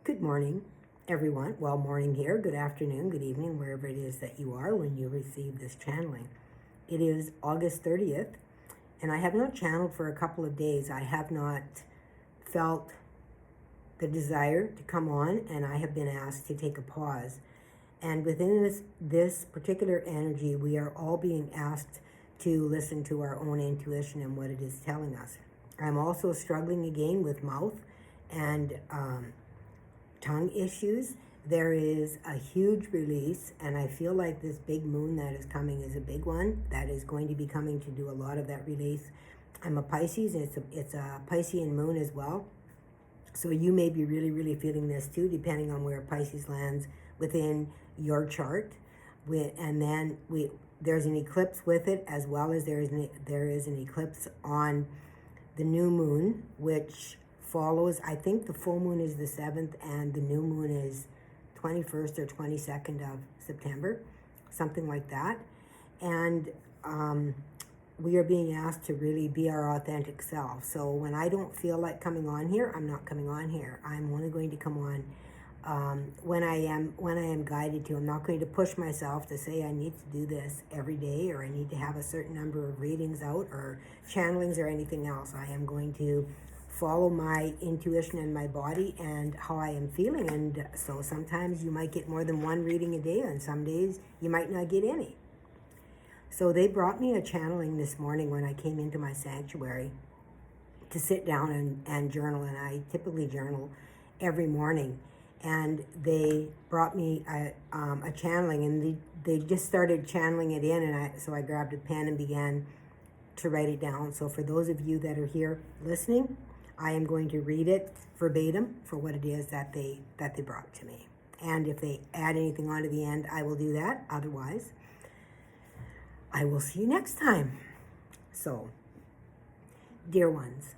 Good morning, everyone. Well, morning here, good afternoon, good evening, wherever it is that you are when you receive this channeling. It is August 30th, and I have not channeled for a couple of days. I have not felt the desire to come on, and I have been asked to take a pause. And within this particular energy, we are all being asked to listen to our own intuition and what it is telling us. I'm also struggling again with mouth and tongue issues. There is a huge release, and I feel like this big moon that is coming is a big one that is going to be coming to do a lot of that release. I'm a Pisces, and it's a Piscean moon as well. So you may be really feeling this too, depending on where Pisces lands within your chart. There's an eclipse with it, as well as there is an eclipse on the new moon, which follows. I think the full moon is the 7th and the new moon is 21st or 22nd of September, something like that. And we are being asked to really be our authentic self. So when I don't feel like coming on here, I'm not coming on here. I'm only going to come on when I am guided to. I'm not going to push myself to say I need to do this every day, or I need to have a certain number of readings out or channelings or anything else. I am going to follow my intuition and my body and how I am feeling. And so sometimes you might get more than one reading a day, and some days you might not get any. So they brought me a channeling this morning when I came into my sanctuary to sit down and journal, and I typically journal every morning. And they brought me a channeling, and they just started channeling it in, and so I grabbed a pen and began to write it down. So for those of you that are here listening, I am going to read it verbatim for what it is that they brought to me. And if they add anything on to the end, I will do that. Otherwise, I will see you next time. So, dear ones,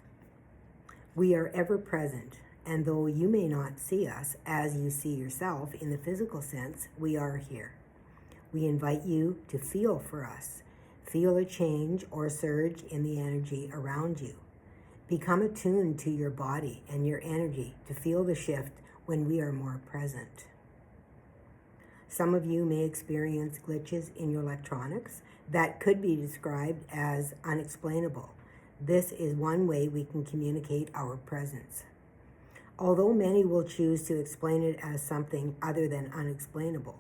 we are ever present, and though you may not see us as you see yourself in the physical sense, we are here. We invite you to feel for us. Feel a change or surge in the energy around you. Become attuned to your body and your energy to feel the shift when we are more present. Some of you may experience glitches in your electronics that could be described as unexplainable. This is one way we can communicate our presence. Although many will choose to explain it as something other than unexplainable,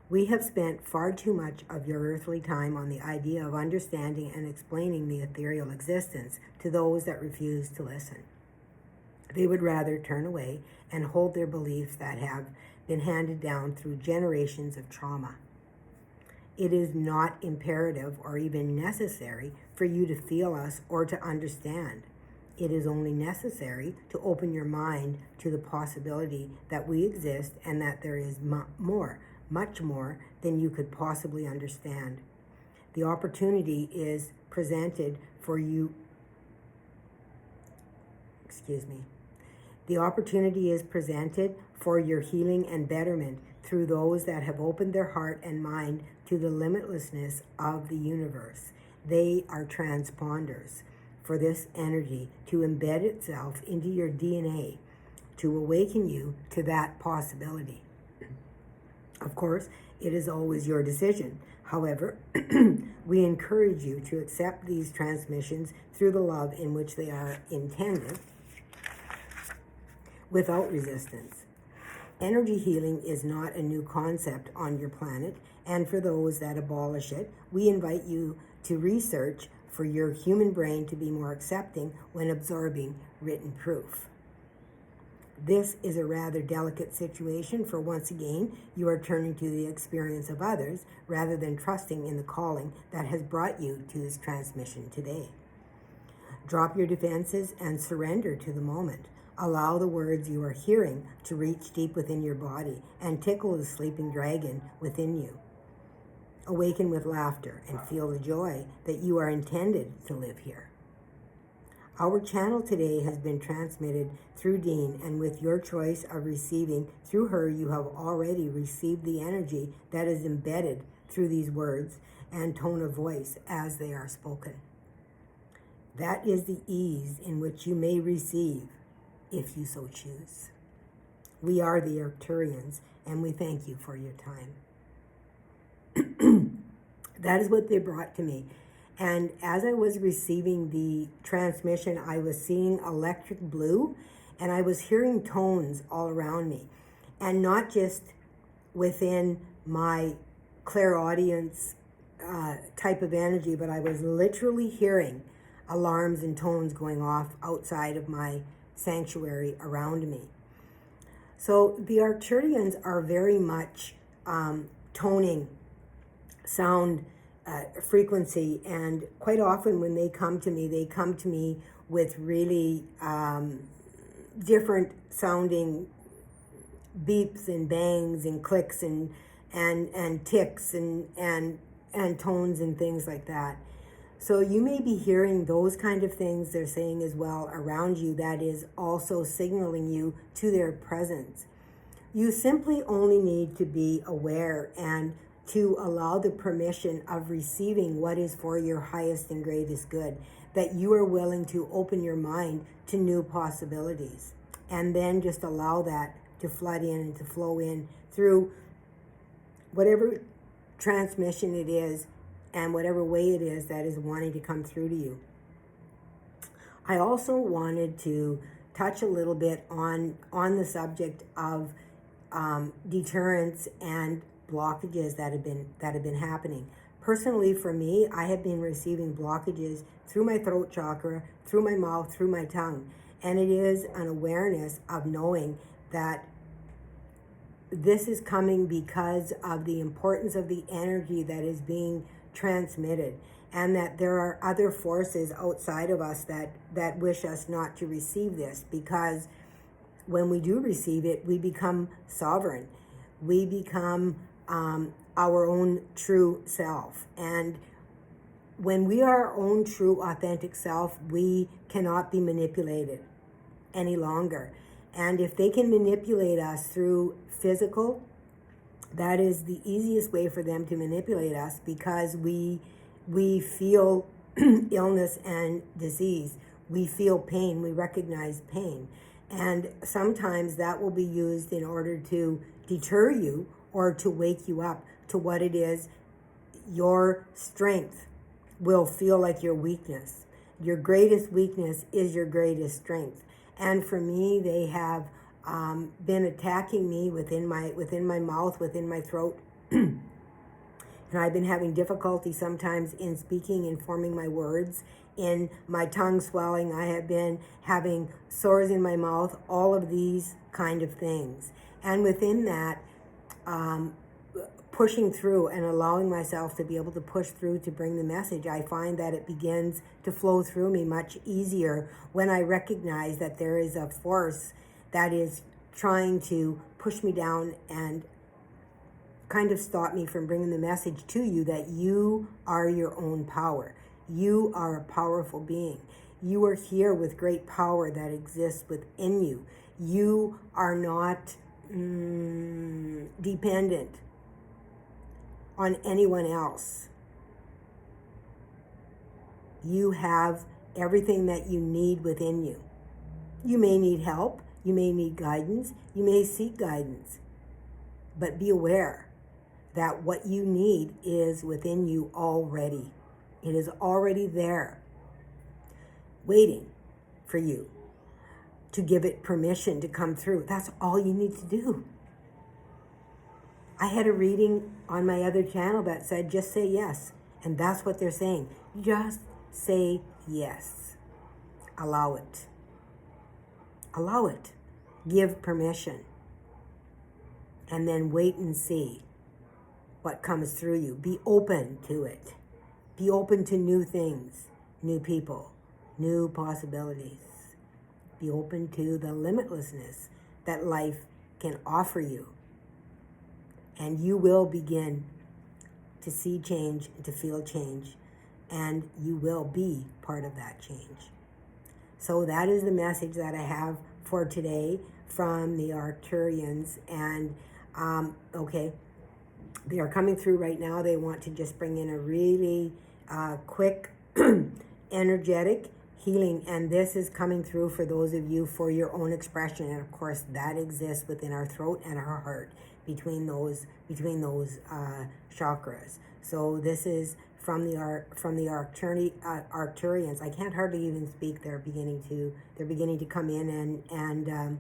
we have spent far too much of your earthly time on the idea of understanding and explaining the ethereal existence to those that refuse to listen. They would rather turn away and hold their beliefs that have been handed down through generations of trauma. It is not imperative or even necessary for you to feel us or to understand. It is only necessary to open your mind to the possibility that we exist and that there is much more than you could possibly understand. The opportunity is presented for you. The opportunity is presented for your healing and betterment through those that have opened their heart and mind to the limitlessness of the universe. They are transponders for this energy to embed itself into your DNA, to awaken you to that possibility. Of course, it is always your decision. However, we encourage you to accept these transmissions through the love in which they are intended, without resistance. Energy healing is not a new concept on your planet, and for those that abolish it, we invite you to research for your human brain to be more accepting when absorbing written proof. This is a rather delicate situation, for once again, you are turning to the experience of others rather than trusting in the calling that has brought you to this transmission today. Drop your defenses and surrender to the moment. Allow the words you are hearing to reach deep within your body and tickle the sleeping dragon within you. Awaken with laughter and feel the joy that you are intended to live here. Our channel today has been transmitted through Dene, and with your choice of receiving through her, you have already received the energy that is embedded through these words and tone of voice as they are spoken. That is the ease in which you may receive, if you so choose. We are the Arcturians, and we thank you for your time. That is what they brought to me. And as I was receiving the transmission, I was seeing electric blue, and I was hearing tones all around me. And not just within my clairaudience type of energy, but I was literally hearing alarms and tones going off outside of my sanctuary around me. So the Arcturians are very much toning sound frequency, and quite often when they come to me with really different sounding beeps and bangs and clicks and ticks and tones and things like that. So you may be hearing those kind of things they're saying as well around you, that is also signaling you to their presence. You simply only need to be aware and to allow the permission of receiving what is for your highest and greatest good, that you are willing to open your mind to new possibilities, and then just allow that to flood in and to flow in through whatever transmission it is and whatever way it is that is wanting to come through to you. I also wanted to touch a little bit on the subject of deterrence and blockages that have been happening. Personally, for me, I have been receiving blockages through my throat chakra, through my mouth, through my tongue, and it is an awareness of knowing that this is coming because of the importance of the energy that is being transmitted, and that there are other forces outside of us that wish us not to receive this, because when we do receive it, we become sovereign. We become our own true self. And when we are our own true authentic self, we cannot be manipulated any longer. And if they can manipulate us through physical, that is the easiest way for them to manipulate us, because we feel illness and disease. We feel pain. We recognize pain. And sometimes that will be used in order to deter you or to wake you up to what it is. Your strength will feel like your weakness. Your greatest weakness is your greatest strength. And for me, they have been attacking me within my mouth, within my throat. And I've been having difficulty sometimes in speaking and forming my words, in my tongue swelling. I have been having sores in my mouth, all of these kind of things. And within that, pushing through and allowing myself to be able to push through to bring the message, I find that it begins to flow through me much easier when I recognize that there is a force that is trying to push me down and kind of stop me from bringing the message to you that you are your own power. You are a powerful being. You are here with great power that exists within you. You are not dependent on anyone else. You have everything that you need within you. You may need help. You may need guidance. You may seek guidance. But be aware that what you need is within you already. It is already there, waiting for you to give it permission to come through. That's all you need to do. I had a reading on my other channel that said, just say yes. And that's what they're saying. Just say yes. Allow it. Allow it. Give permission. And then wait and see what comes through you. Be open to it. Be open to new things, new people, new possibilities. Be open to the limitlessness that life can offer you. And you will begin to see change, to feel change, and you will be part of that change. So that is the message that I have for today from the Arcturians. And okay, they are coming through right now. They want to just bring in a really quick, energetic healing, and this is coming through for those of you for your own expression, and of course that exists within our throat and our heart, between those chakras. So this is from the Arcturians. I can't hardly even speak. They're beginning to come in and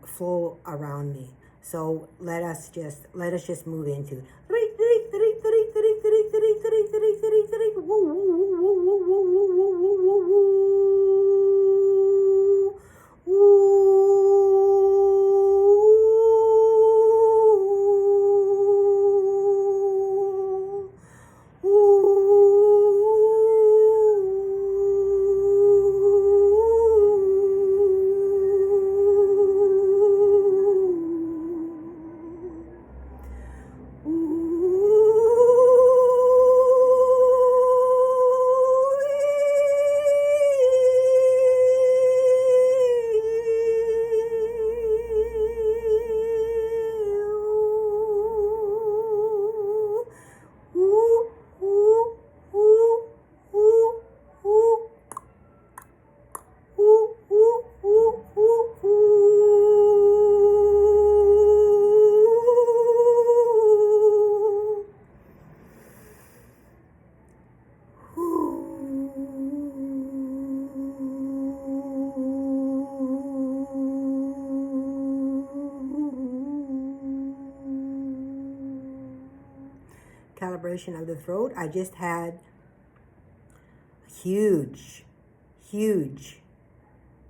flow around me. So let us just move into it. Calibration of the throat. I just had huge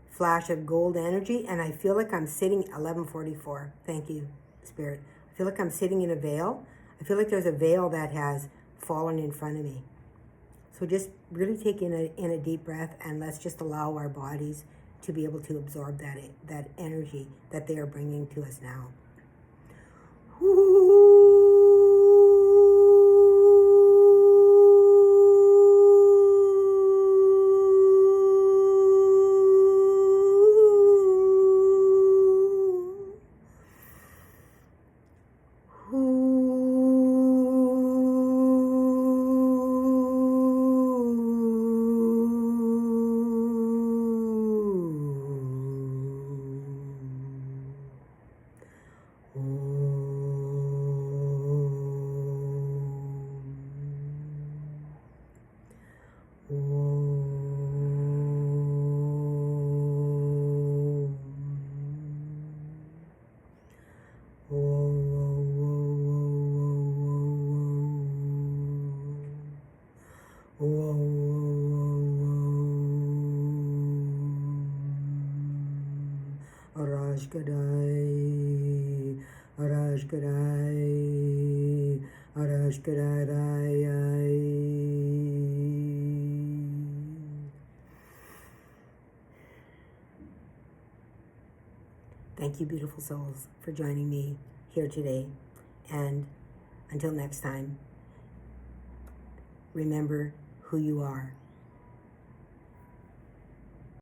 flash of gold energy, and I feel like I'm sitting 11:44. Thank you, Spirit. I feel like I'm sitting in a veil. I feel like there's a veil that has fallen in front of me. So just really take in a deep breath, and let's just allow our bodies to be able to absorb that energy that they are bringing to us now. Thank you, beautiful souls, for joining me here today. And until next time, remember who you are.